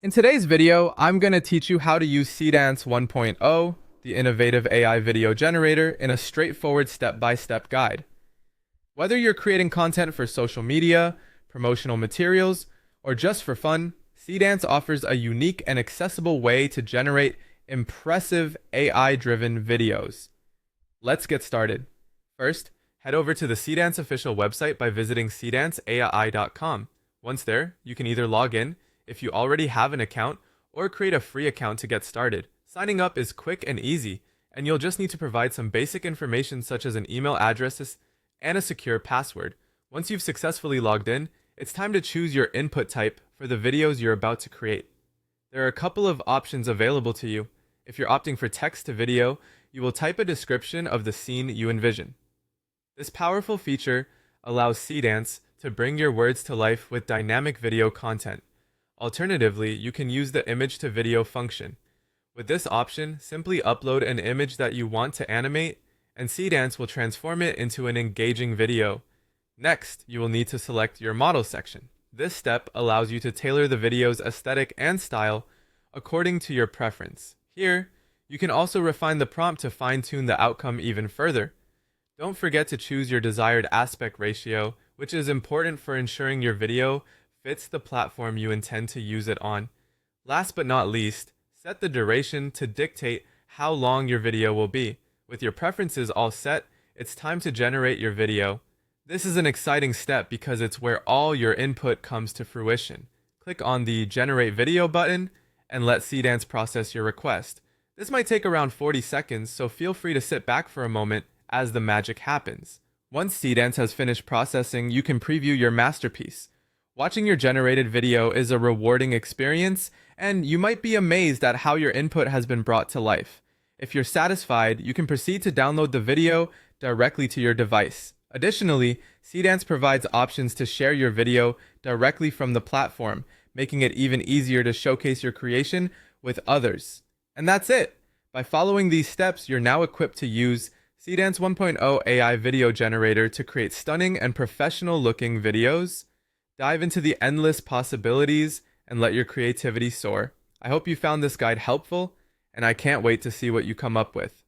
In today's video, I'm going to teach you how to use Seedance 1.0, the innovative AI video generator, in a straightforward step-by-step guide. Whether you're creating content for social media, promotional materials, or just for fun, Seedance offers a unique and accessible way to generate impressive AI-driven videos. Let's get started. First, head over to the Seedance official website by visiting seedanceai.com. Once there, you can either log in if you already have an account, or create a free account to get started. Signing up is quick and easy, and you'll just need to provide some basic information such as an email address and a secure password. Once you've successfully logged in, it's time to choose your input type for the videos you're about to create. There are a couple of options available to you. If you're opting for text to video, you will type a description of the scene you envision. This powerful feature allows Seedance to bring your words to life with dynamic video content. Alternatively, you can use the image to video function. With this option, simply upload an image that you want to animate, and Seedance will transform it into an engaging video. Next, you will need to select your model section. This step allows you to tailor the video's aesthetic and style according to your preference. Here, you can also refine the prompt to fine-tune the outcome even further. Don't forget to choose your desired aspect ratio, which is important for ensuring your video fits the platform you intend to use it on. Last but not least, set the duration to dictate how long your video will be. With your preferences all set, it's time to generate your video. This is an exciting step because it's where all your input comes to fruition. Click on the Generate Video button and let Seedance process your request. This might take around 40 seconds, so feel free to sit back for a moment as the magic happens. Once Seedance has finished processing, you can preview your masterpiece. Watching your generated video is a rewarding experience, and you might be amazed at how your input has been brought to life. If you're satisfied, you can proceed to download the video directly to your device. Additionally, Seedance provides options to share your video directly from the platform, making it even easier to showcase your creation with others. And that's it! By following these steps, you're now equipped to use Seedance 1.0 AI Video Generator to create stunning and professional-looking videos. Dive into the endless possibilities and let your creativity soar. I hope you found this guide helpful, and I can't wait to see what you come up with.